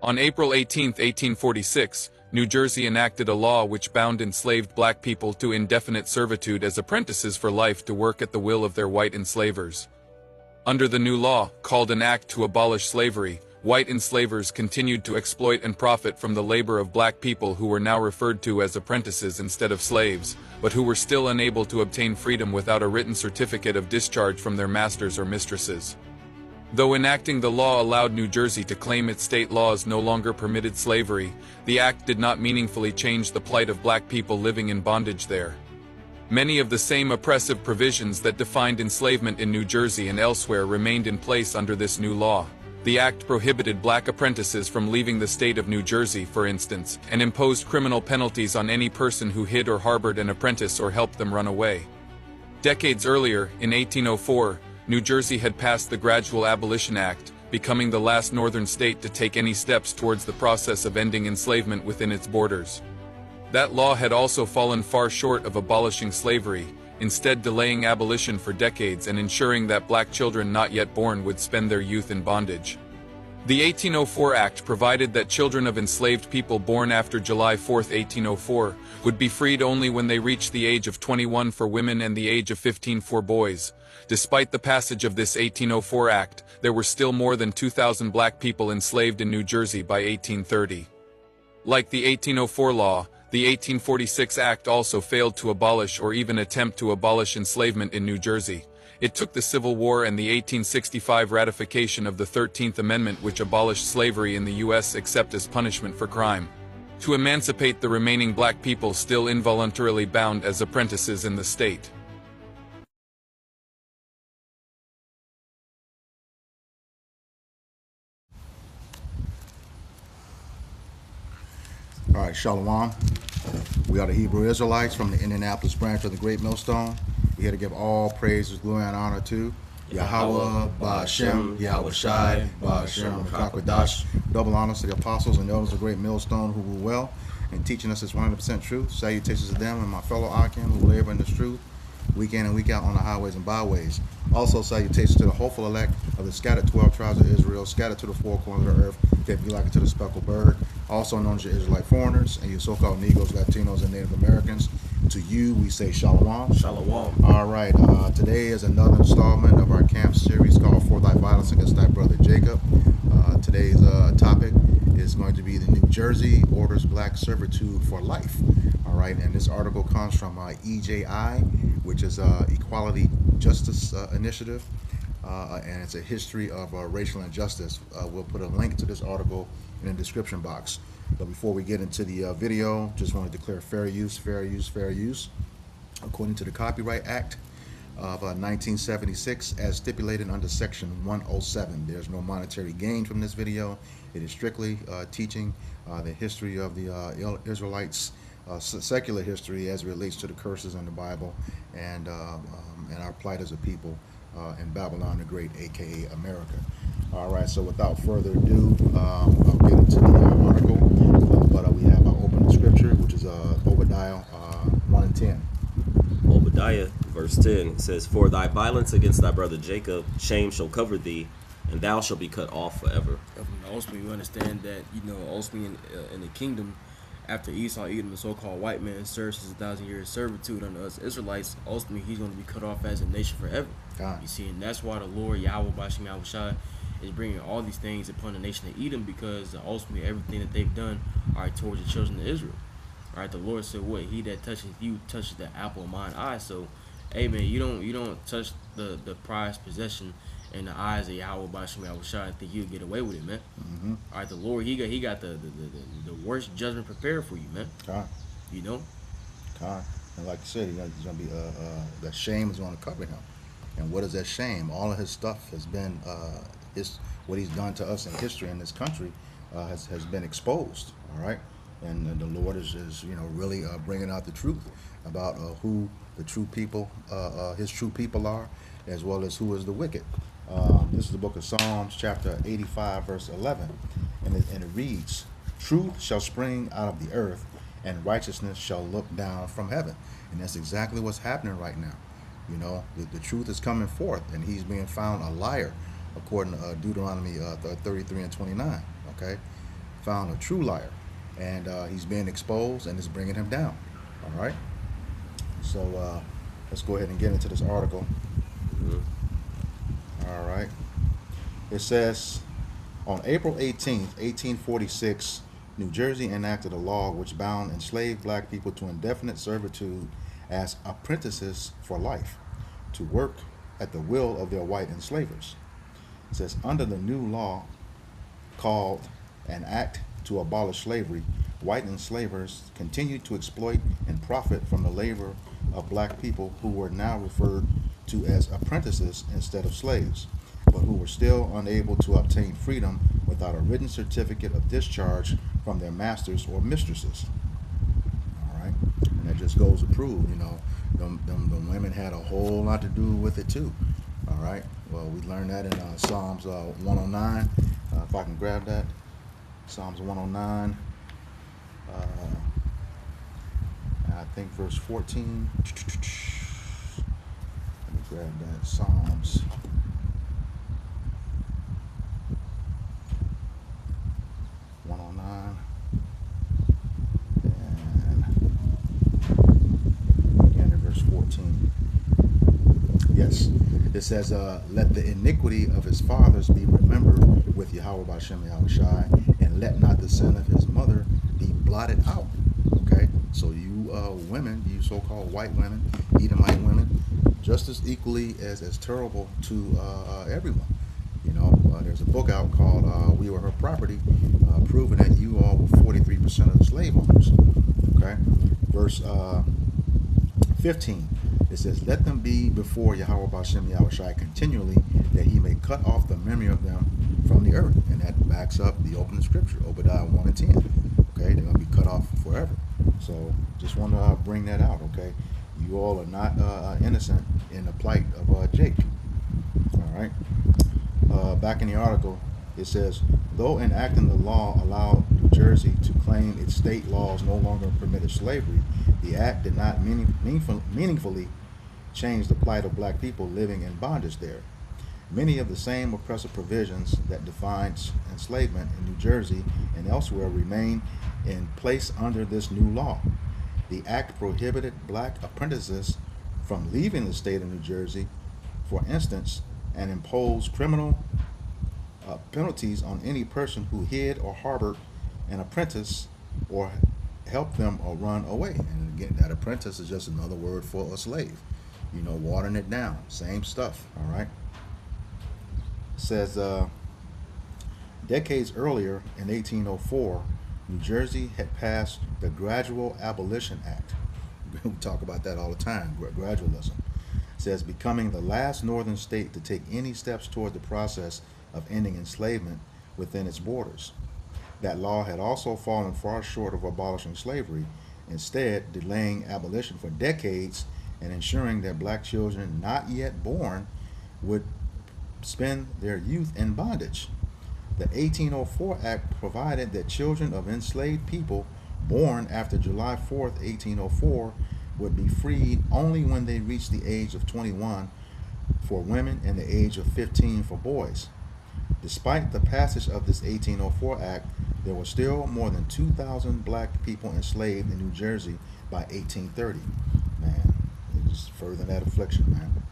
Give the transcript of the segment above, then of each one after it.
On April 18, 1846, New Jersey enacted a law which bound enslaved black people to indefinite servitude as apprentices for life to work at the will of their white enslavers. Under the new law, called an Act to Abolish Slavery, white enslavers continued to exploit and profit from the labor of black people who were now referred to as apprentices instead of slaves, but who were still unable to obtain freedom without a written certificate of discharge from their masters or mistresses. Though enacting the law allowed New Jersey to claim its state laws no longer permitted slavery, the act did not meaningfully change the plight of black people living in bondage there. Many of the same oppressive provisions that defined enslavement in New Jersey and elsewhere remained in place under this new law. The act prohibited black apprentices from leaving the state of New Jersey, for instance, and imposed criminal penalties on any person who hid or harbored an apprentice or helped them run away. Decades earlier, in 1804, New Jersey had passed the Gradual Abolition Act, becoming the last northern state to take any steps towards the process of ending enslavement within its borders. That law had also fallen far short of abolishing slavery, instead delaying abolition for decades and ensuring that black children not yet born would spend their youth in bondage. The 1804 Act provided that children of enslaved people born after July 4, 1804, would be freed only when they reached the age of 21 for women and the age of 15 for boys. Despite the passage of this 1804 Act, there were still more than 2,000 black people enslaved in New Jersey by 1830. Like the 1804 law, the 1846 Act also failed to abolish or even attempt to abolish enslavement in New Jersey. It took the Civil War and the 1865 ratification of the 13th Amendment, which abolished slavery in the U.S. except as punishment for crime, to emancipate the remaining black people still involuntarily bound as apprentices in the state. All right, Shalom. We are the Hebrew Israelites from the Indianapolis branch of the Great Millstone. We're here to give all praises, glory, and honor to Yahweh, Ba'Shem, Yahweh Shai, Ba'Shem, Kakwadash. Double honors to the apostles and elders of the Great Millstone who rule well and teaching us this 100% truth. Salutations to them and my fellow Akim who labor in this truth week in and week out on the highways and byways. Also salutations to the hopeful elect of the scattered 12 tribes of Israel, scattered to the four corners of the earth, that be like it to the speckled bird, also known as your Israelite foreigners and your so-called Negroes, Latinos, and Native Americans. To you, we say Shalom. Shalom. All right, today is another installment of our camp series called For Thy Violence Against Thy Brother Jacob. Today's topic is going to be the New Jersey orders black servitude for life. All right, and this article comes from EJI, which is Equality Justice Initiative, and it's a history of racial injustice. We'll put a link to this article in the description box. But before we get into the video, just want to declare fair use. According to the Copyright Act of 1976, as stipulated under Section 107. There's no monetary gain from this video. It is strictly teaching the history of the Israelites, secular history as it relates to the curses in the Bible and our plight as a people in Babylon the Great, aka America. All right, so without further ado, I'll get into the article, but we have our open scripture, which is Obadiah 1 and 10. Obadiah, verse 10, says, For thy violence against thy brother Jacob, shame shall cover thee, and thou shalt be cut off forever. Ultimately, you understand that, ultimately in the kingdom, after Esau, Edom, the so-called white man, serves his 1,000 years servitude under us Israelites, ultimately he's going to be cut off as a nation forever. God. You see, and that's why the Lord, Yahweh, Ba'Shem, Yahweh Shai, is bringing all these things upon the nation of Edom, because ultimately everything that they've done are towards the children of Israel. All right, the Lord said, "What he that touches you touches the apple of mine eye." So, hey man, you don't touch the prized possession in the eyes of Yahweh Ba'Shem Yahweh Shai and think you'll get away with it, man. Mm-hmm. All right, the Lord, he got the worst judgment prepared for you, man. God. God. And like you said, he's gonna be that shame is going to cover him. And what is that shame? All of his stuff has been what he's done to us in history in this country has been exposed. All right. And the Lord is really bringing out the truth about who the true people, his true people are, as well as who is the wicked. This is the book of Psalms, chapter 85, verse 11. And it reads, Truth shall spring out of the earth, and righteousness shall look down from heaven. And that's exactly what's happening right now. The truth is coming forth, and he's being found a liar, according to Deuteronomy 33 and 29. Okay. found a true liar, and he's being exposed, and it's bringing him down. All right. So let's go ahead and get into this article. All right. It says, on April 18th, 1846, New Jersey enacted a law which bound enslaved black people to indefinite servitude as apprentices for life, to work at the will of their white enslavers. It says, under the new law called an Act to Abolish Slavery, white enslavers continued to exploit and profit from the labor of black people who were now referred to as apprentices instead of slaves, but who were still unable to obtain freedom without a written certificate of discharge from their masters or mistresses. All right, and that just goes to prove, you know, them women had a whole lot to do with it too. All right, well, we learned that in Psalms 109. If I can grab that, Psalms 109. I think verse 14. Let me grab that. Psalms. Yes, it says, let the iniquity of his fathers be remembered with Yahweh Bashem Yahushai, and let not the sin of his mother be blotted out. Okay, so you women, you so-called white women, Edomite women, just as equally as terrible to everyone. You know, there's a book out called We Were Her Property, proving that you all were 43% of the slave owners. Okay, verse 15. It says, let them be before Yahweh Bashem Yahushai continually, that he may cut off the memory of them from the earth. And that backs up the opening scripture, Obadiah 1 and 10. Okay, they're going to be cut off forever. So just want to bring that out, okay? You all are not innocent in the plight of Jake. All right. Back in the article, it says, though enacting the law allowed New Jersey to claim its state laws no longer permitted slavery, the act did not meaningfully change the plight of black people living in bondage there. Many of the same oppressive provisions that defined enslavement in New Jersey and elsewhere remain in place under this new law. The act prohibited black apprentices from leaving the state of New Jersey, for instance, and imposed criminal penalties on any person who hid or harbored an apprentice or helped them or run away. And again, that apprentice is just another word for a slave. You know, watering it down, same stuff. All right. It says, decades earlier, in 1804, New Jersey had passed the Gradual Abolition Act. We talk about that all the time, gradualism. It says, becoming the last northern state to take any steps toward the process of ending enslavement within its borders. That law had also fallen far short of abolishing slavery, instead delaying abolition for decades and ensuring that black children not yet born would spend their youth in bondage. The 1804 Act provided that children of enslaved people born after July 4th, 1804 would be freed only when they reached the age of 21 for women and the age of 15 for boys. Despite the passage of this 1804 Act, there were still more than 2,000 black people enslaved in New Jersey by 1830. Man, just further that affliction, man.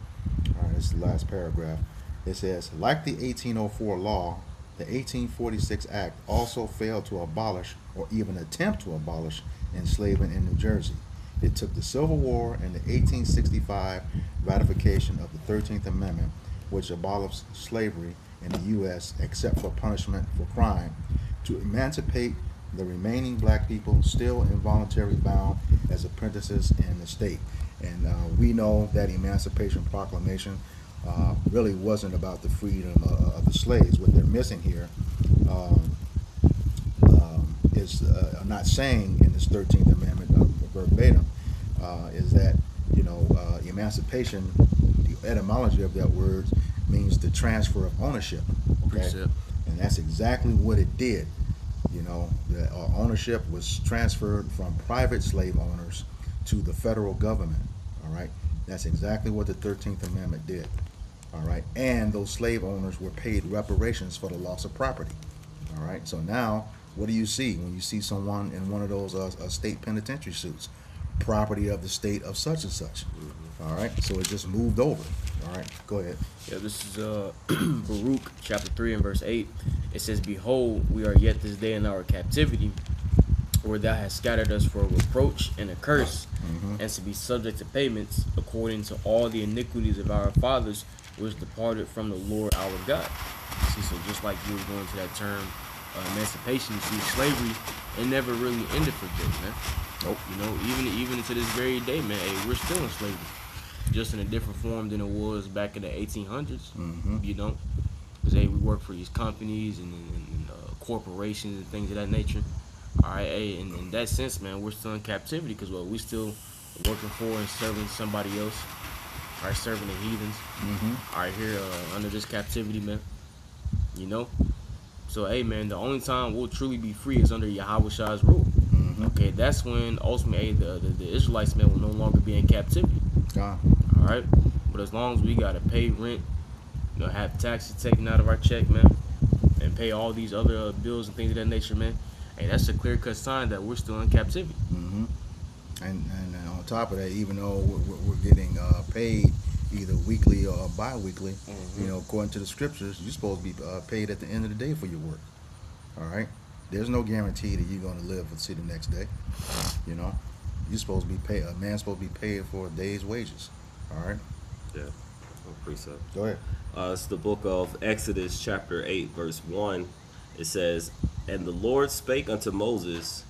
All right, this is the last paragraph. It says, like the 1804 law, the 1846 Act also failed to abolish or even attempt to abolish enslavement in New Jersey. It took the Civil War and the 1865 ratification of the 13th Amendment, which abolished slavery in the U.S. except for punishment for crime, to emancipate the remaining black people still involuntarily bound as apprentices in the state. And we know that Emancipation Proclamation really wasn't about the freedom of the slaves. What they're missing here is not saying in this 13th Amendment verbatim is that, you know, emancipation, the etymology of that word means the transfer of ownership. Okay? And that's exactly what it did. You know, the ownership was transferred from private slave owners to the federal government. All right, that's exactly what the 13th Amendment did. All right, and those slave owners were paid reparations for the loss of property. All right, so now What do you see when you see someone in one of those state penitentiary suits? Property of the state of such and such. All right, so it just moved over. All right, go ahead. Yeah, this is Baruch chapter 3 and verse 8. It says, "Behold, we are yet this day in our captivity, where thou hast scattered us for a reproach and a curse, and to be subject to payments, according to all the iniquities of our fathers, which departed from the Lord our God." See, so just like you were going to that term, emancipation, you see, slavery, it never really ended for them, man. Nope. You know, even to this very day, man, hey, we're still in slavery, just in a different form than it was back in the 1800s. You know, because hey, we work for these companies and corporations and things of that nature. All right, hey, in that sense, man, we're still in captivity because we still working for and serving somebody else. All right, serving the heathens. All right, here under this captivity, man. You know, so hey, man, the only time we'll truly be free is under Yahweh's rule. Okay, that's when ultimately the Israelites, man, will no longer be in captivity. God. All right, but as long as we gotta pay rent, you know, have taxes taken out of our check, man, and pay all these other bills and things of that nature, man, hey, that's a clear-cut sign that we're still in captivity. And on top of that, even though we're getting paid either weekly or bi-weekly, you know, according to the scriptures, you're supposed to be paid at the end of the day for your work. All right, there's no guarantee that you're going to live and see the next day. You know, you're supposed to be paid. A man's supposed to be paid for a day's wages. All right. Yeah. Precept. Go ahead. It's the book of Exodus, chapter 8, verse 1. It says, "And the Lord spake unto Moses,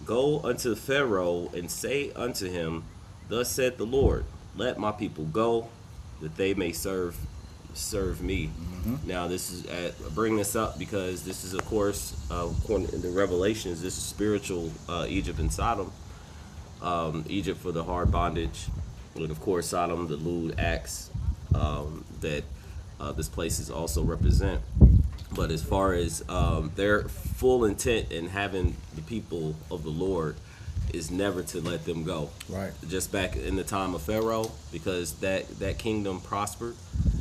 Go unto Pharaoh, and say unto him, Thus saith the Lord, Let my people go, that they may serve me." Now, this is I bring this up because this is, of course, according to the Revelations, this is spiritual Egypt and Sodom. Egypt for the hard bondage, and of course Sodom, the lewd acts that this place is also represent. But as far as their full intent in having the people of the Lord is never to let them go. Right. Just back in the time of Pharaoh, because that kingdom prospered.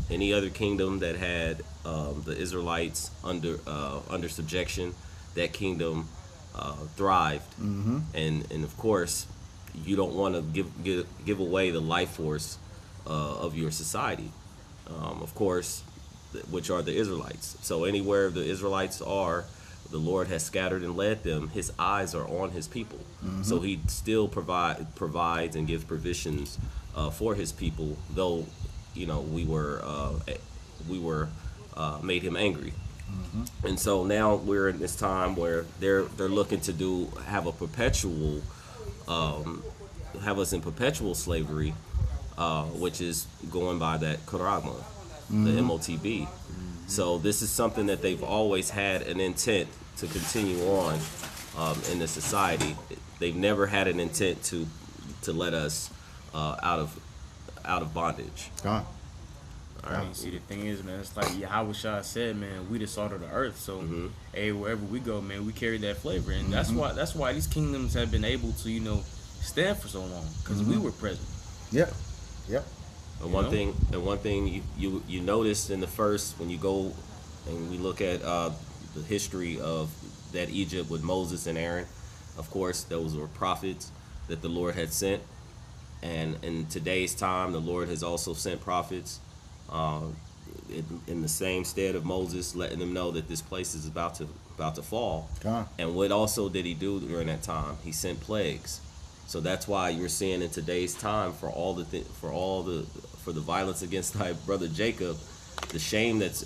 Any other kingdom that had the Israelites under subjection, that kingdom thrived. And of course, you don't want to give away the life force of your society. Of course, which are the Israelites. So anywhere the Israelites are, the Lord has scattered and led them. His eyes are on his people. So he still provides and gives provisions for his people, though, you know, we were made him angry. And so now we're in this time where they're looking to have us in perpetual slavery, which is going by that Karagma, the MOTB. So this is something that they've always had an intent to continue on in the society. They've never had an intent to let us out of bondage. God. All right. See, the thing is, man, it's like Yahweh said, man, we the salt of the earth. So, hey, wherever we go, man, we carry that flavor, and that's why these kingdoms have been able to, you know, stand for so long, because we were present. Yep. And one thing you notice in the first, when you go and we look at the history of that Egypt with Moses and Aaron, of course, those were prophets that the Lord had sent. And in today's time, the Lord has also sent prophets in the same stead of Moses, letting them know that this place is about to fall. God. And what also did he do during that time? He sent plagues. So that's why you're seeing in today's time, for the violence against thy brother Jacob, the shame that's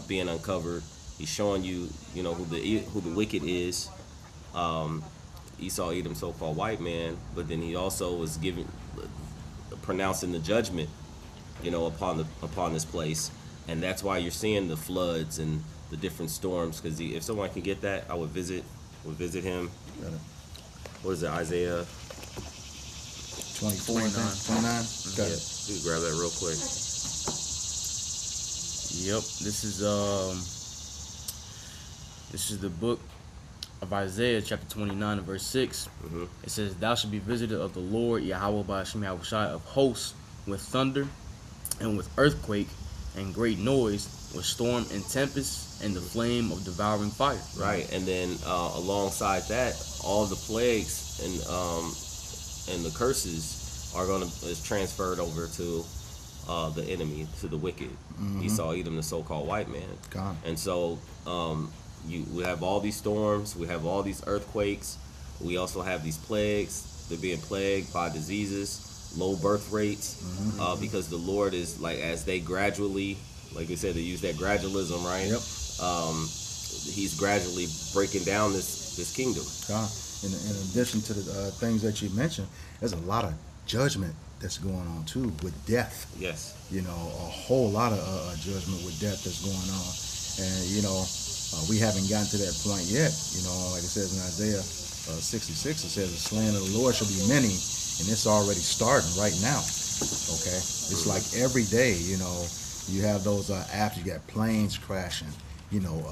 being uncovered. He's showing you, you know, who the wicked is. Esau, Edom, so-called white man, but then he also was pronouncing the judgment, you know, upon this place, and that's why you're seeing the floods and the different storms. Because if someone can get that, I would visit him. What is it, Isaiah 24, 29. Yeah, you can grab that real quick. Yep, this is the book of Isaiah, chapter 29 and verse 6. It says, "Thou shalt be visited of the Lord, Yahweh Ba'ashem Yahushai of hosts, with thunder and with earthquake and great noise, with storm and tempest and the flame of devouring fire. Right, and then alongside that, all the plagues and the curses is transferred over to the enemy, to the wicked. Esau, Edom, the so-called white man. God. And so we have all these storms, we have all these earthquakes, we also have these plagues. They're being plagued by diseases, low birth rates, because the Lord is like, as they gradually, like they said, they use that gradualism, right? Yep. He's gradually breaking down this kingdom. God. In addition to the things that you mentioned, there's a lot of judgment that's going on too with death. Yes. You know, a whole lot of judgment with death that's going on, and you know, we haven't gotten to that point yet. You know, like it says in Isaiah 66, it says the slain of the Lord shall be many, and it's already starting right now. Okay, it's like every day. You know, you have those after you got planes crashing. You know,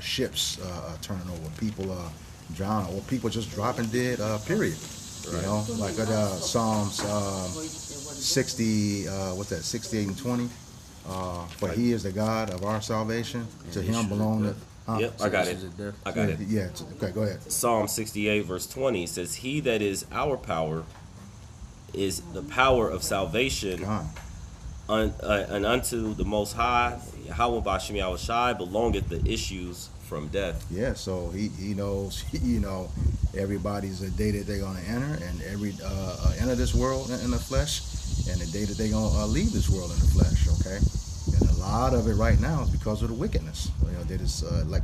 ships turning over, people drowning, or people just dropping dead. Period. Right. You know, like Psalms 60, what's that? 68 and 20. For He is the God of our salvation. To Him belong the. Yep, I got it. Yeah. Okay, go ahead. Psalm 68 verse 20 says, "He that is our power is the power of salvation, and unto the Most High, Yahweh Bashim Yahushai, belongeth the issues from death." Yeah, so he knows, you know, everybody's a day that they're gonna enter, and enter this world in the flesh, and the day that they're gonna leave this world in the flesh. Okay, and a lot of it right now is because of the wickedness. You know, that is like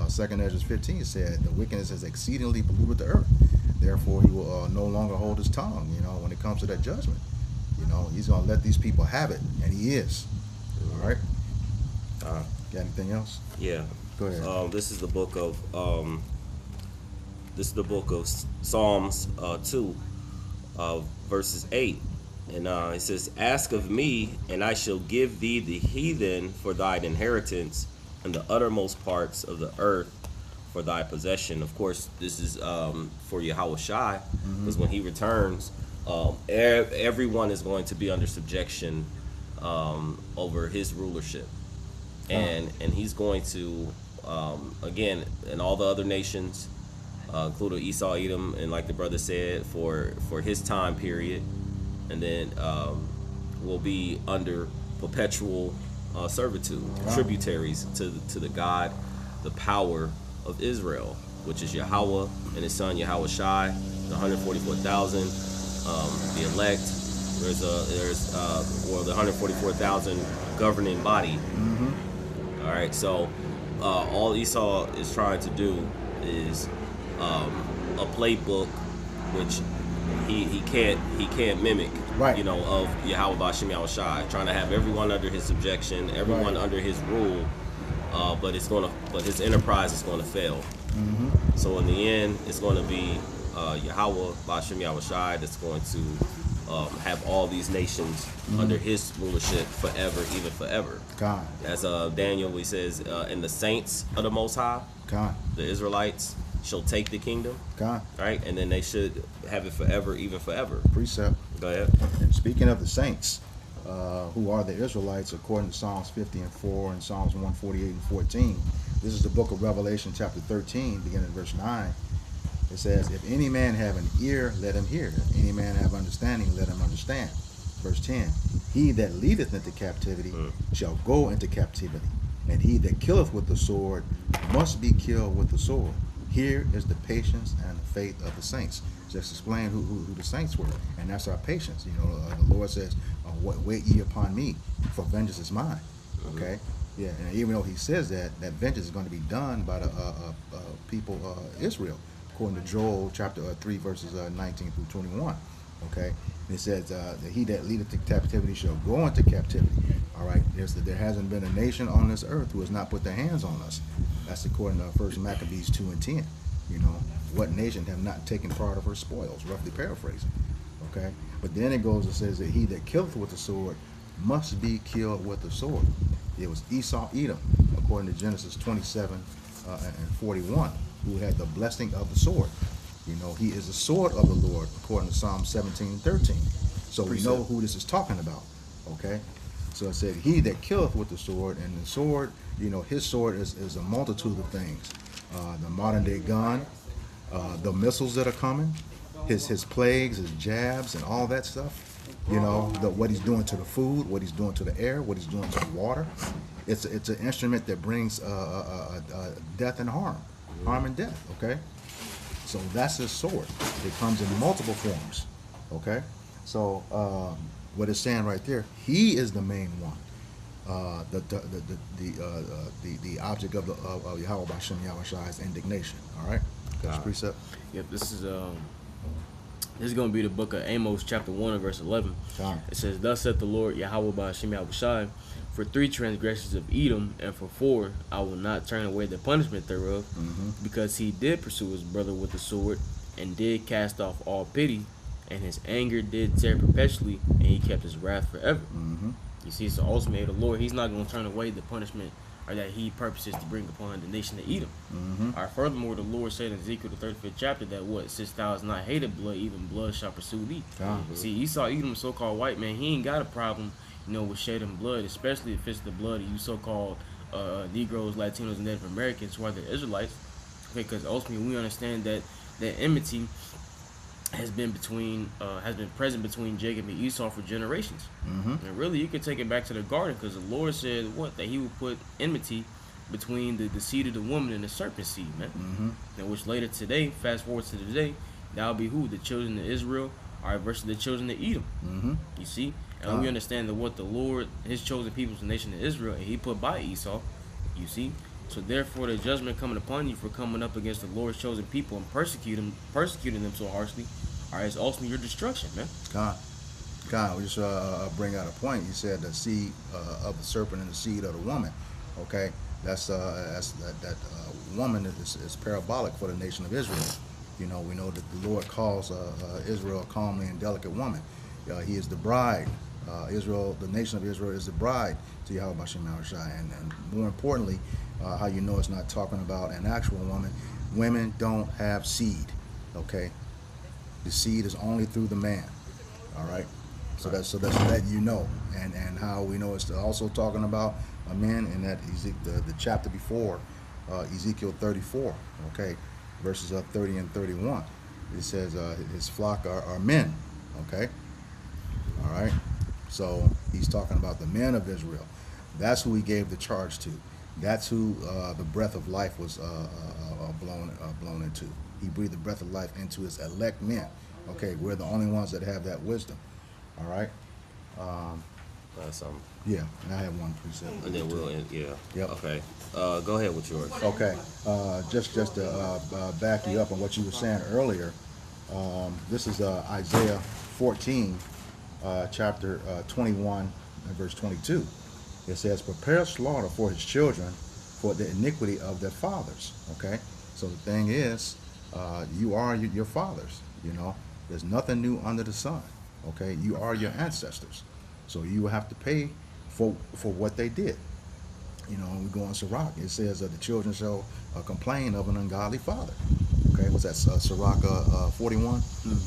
2 Ezra 15 said, the wickedness has exceedingly polluted the earth. Therefore, He will no longer hold His tongue. You know, when it comes to that judgment, you know, He's gonna let these people have it, and He is. All right. Got anything else? Yeah. Go ahead. This is the book of Psalms 2, verses 8, and it says, "Ask of me, and I shall give thee the heathen for thine inheritance, and the uttermost parts of the earth for thy possession." Of course, this is for Yahweh Shai, because when He returns, everyone is going to be under subjection over His rulership, and He's going to again, and all the other nations, including Esau, Edom, and like the brother said, for his time period, and then will be under perpetual servitude, tributaries to the God, the power of Israel, which is Yahweh and His Son Yahweh Shai, the 144,000, the elect. There's or the 144,000 governing body. All right, so all Esau is trying to do is a playbook which he can't mimic, right? You know, of Yahweh Bashim Yahushai, trying to have everyone under his subjection, everyone under his rule, but his enterprise is going to fail. So in the end, it's going to be Yahweh Bashim Yahushai that's going to have all these nations under His rulership forever, even forever. God. As Daniel, he says, and the saints of the Most High, God, the Israelites, shall take the kingdom. God. Right? And then they should have it forever, even forever. Precept. Go ahead. And speaking of the saints, who are the Israelites, according to Psalms 50 and 4 and Psalms 148 and 14, this is the book of Revelation, chapter 13, beginning in verse 9. It says, "If any man have an ear, let him hear. If any man have understanding, let him understand." Verse 10, "He that leadeth into captivity shall go into captivity, and he that killeth with the sword must be killed with the sword. Here is the patience and the faith of the saints." Just explain who the saints were, and that's our patience. You know, the Lord says, "Wait ye upon me, for vengeance is mine." Okay, yeah, and even though He says that vengeance is going to be done by the people Israel, according to Joel chapter 3 verses 19 through 21. Okay, and it says that he that leadeth to captivity shall go into captivity. All right, there hasn't been a nation on this earth who has not put their hands on us. That's according to 1 Maccabees 2 and 10. You know, what nation have not taken part of her spoils, roughly paraphrasing. Okay, but then it goes and says that he that killeth with the sword must be killed with the sword. It was Esau, Edom, according to Genesis 27 and 41, who had the blessing of the sword. You know, he is the sword of the Lord, according to Psalm 17 and 13. So we know who this is talking about. Okay, So it said, he that killeth with the sword, and the sword, his sword is a multitude of things. The modern day gun, the missiles that are coming, his plagues, his jabs, and all that stuff. What he's doing to the food, what he's doing to the air, what he's doing to the water. It's an instrument that brings death and harm and death. Okay, so that's his sword. It comes in multiple forms. Okay, so what it's saying right there, he is the main one. The object of Yahweh Bashem Yahushai's indignation. All right, that's precept. Yep, this is going to be the book of Amos, chapter 1 and verse 11. It says, "Thus saith the Lord Yahweh Bashem Yahushai, for 3 transgressions of Edom, and for 4 I will not turn away the punishment thereof, because he did pursue his brother with the sword, and did cast off all pity, and his anger did tear perpetually, and he kept his wrath forever." You see, so ultimately the Lord, he's not going to turn away the punishment or that he purposes to bring upon the nation of Edom. Or furthermore, the Lord said in Ezekiel the 35th chapter that since thou hast not hated blood, even blood shall pursue thee. See, Esau, Edom, so-called white man, he ain't got a problem, with shedding blood, especially if it's the blood of you so-called Negroes, Latinos, and Native Americans who are the Israelites. Because ultimately we understand that enmity has been present between Jacob and Esau for generations. And really, you can take it back to the garden, because the Lord said that he would put enmity between the seed of the woman and the serpent seed, man. And which later today, fast forward to today, that'll be who? The children of Israel are versus the children of Edom. You see, and we understand that what the Lord, his chosen people, is the nation of Israel, and he put by Esau. You see. So therefore, the judgment coming upon you for coming up against the Lord's chosen people and persecuting them so harshly, is ultimately your destruction, man. God, we just bring out a point. You said the seed of the serpent and the seed of the woman. Okay, that woman is parabolic for the nation of Israel. We know that the Lord calls Israel a comely and delicate woman. He is the bride. Israel, the nation of Israel, is the bride to Yahweh Bashem Yahushai. And more importantly, how it's not talking about an actual woman. Women don't have seed. Okay, the seed is only through the man. All right, so that's and how we know it's also talking about a man in that the chapter before, Ezekiel 34. Okay, verses 30 and 31. It says his flock are men. Okay, all right. So he's talking about the men of Israel. That's who he gave the charge to. That's who the breath of life was blown into. He breathed the breath of life into his elect men. Okay, we're the only ones that have that wisdom. All right. Yeah, and I have one precept. And then we'll end. Yeah. Yep. Okay. Go ahead with yours. Okay. Just to back you up on what you were saying earlier. This is Isaiah 14, chapter 21 and verse 22. It says, "Prepare slaughter for his children, for the iniquity of their fathers." Okay, so the thing is, you are your fathers. There's nothing new under the sun. Okay, you are your ancestors, so you have to pay for what they did. We go on Sirach. It says that the children shall complain of an ungodly father. Okay, what's that? Sirach 41.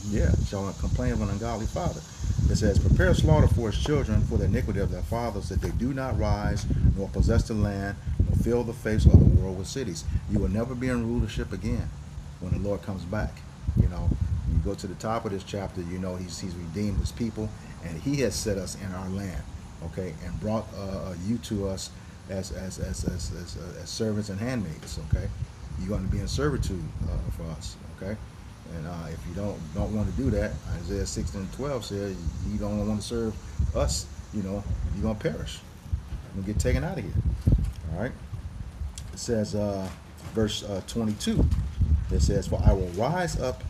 Yeah, shall complain of an ungodly father. It says, "Prepare slaughter for his children, for the iniquity of their fathers, that they do not rise, nor possess the land, nor fill the face of the world with cities." You will never be in rulership again when the Lord comes back. You go to the top of this chapter, he's redeemed his people, and he has set us in our land, okay, and brought you to us as servants and handmaids, okay. You're going to be in servitude for us, okay. And if you don't want to do that, Isaiah 16:12 says you don't want to serve us, you're going to perish. You're going to get taken out of here. All right. It says, verse 22, it says, "For I will rise up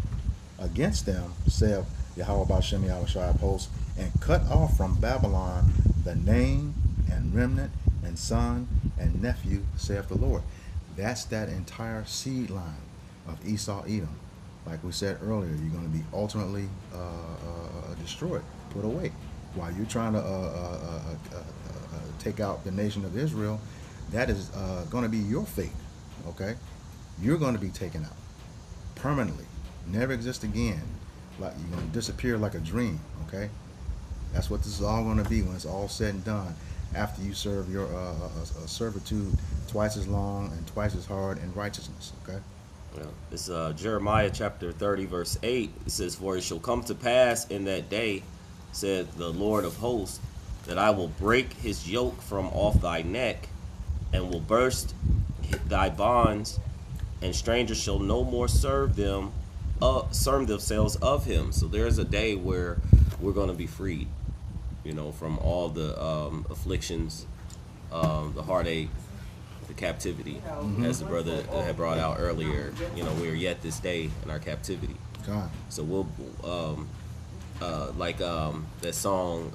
against them, saith Yahweh Bashem Yahushai of hosts, and cut off from Babylon the name and remnant and son and nephew, saith the Lord." That's that entire seed line of Esau, Edom. Like we said earlier, you're going to be ultimately destroyed, put away. While you're trying to take out the nation of Israel, that is going to be your fate, okay? You're going to be taken out permanently, never exist again. Like you're going to disappear like a dream, okay? That's what this is all going to be when it's all said and done. After you serve your servitude twice as long and twice as hard in righteousness. Okay. Yeah. It's Jeremiah chapter 30, verse 8. It says, "For it shall come to pass in that day, said the Lord of hosts, that I will break his yoke from off thy neck, and will burst thy bonds, and strangers shall no more serve themselves of him." So there's a day where we're going to be freed, from all the afflictions, the heartache, the captivity, as the brother had brought out earlier. We are yet this day in our captivity. God. So we'll, like that song,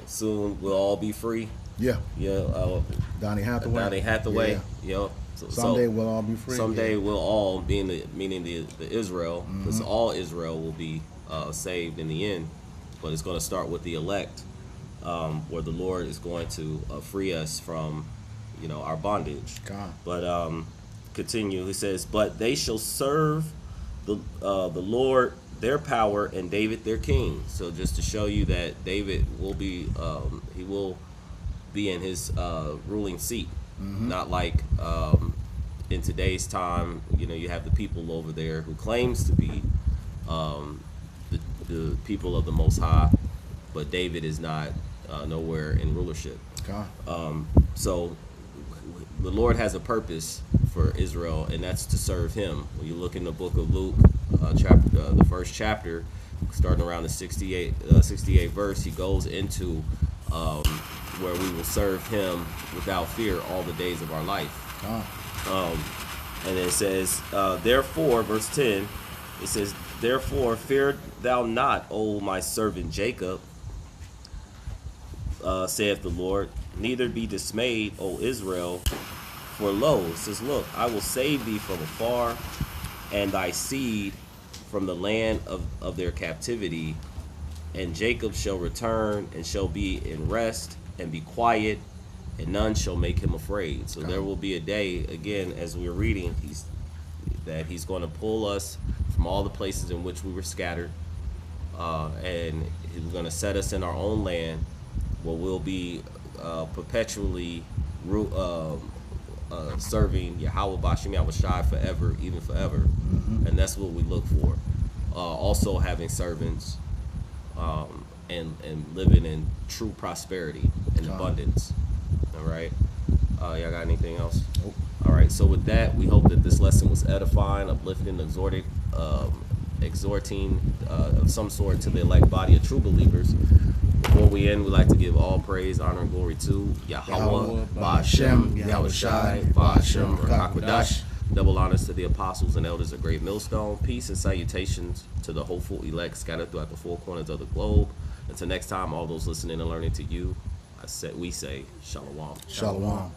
soon we'll all be free. Yeah. Yeah. Donny Hathaway. Donny Hathaway. Yeah. Yep. Someday we'll all be free. Someday we'll all, meaning the Israel, because all Israel will be saved in the end. But it's going to start with the elect, where the Lord is going to free us from, our bondage. God. But continue. He says, "But they shall serve the Lord their power, and David their king." So just to show you that David will be, he will be in his ruling seat, not like in today's time. You have the people over there who claims to be the people of the Most High, but David is not nowhere in rulership. God. So the Lord has a purpose for Israel, and that's to serve him. When you look in the book of Luke, the first chapter, starting around the 68 verse, he goes into where we will serve him without fear all the days of our life. God. And it says, therefore, verse 10, it says, "Therefore fear thou not, O my servant Jacob, saith the Lord, neither be dismayed, O Israel, for lo," it says, "look, I will save thee from afar, and thy seed from the land of their captivity, and Jacob shall return and shall be in rest and be quiet, and none shall make him afraid." So there will be a day, again, as we're reading, he's going to pull us from all the places in which we were scattered, and he's going to set us in our own land, where we'll be perpetually serving Yahweh Bashim Yahushai forever, even forever. And that's what we look for. Also having servants, and living in true prosperity and abundance. All right. Y'all got anything else? Nope. All right. So with that, we hope that this lesson was edifying, uplifting, exhorting of some sort to the elect body of true believers. Before we end, we'd like to give all praise, honor, and glory to Yahweh, Ba'ashem, Yahushai, Ba'ashem, Rakakwadash. Double honors to the apostles and elders of Great Millstone. Peace and salutations to the hopeful elect scattered throughout the four corners of the globe. Until next time, all those listening and learning to you, we say Shalom. Shalom.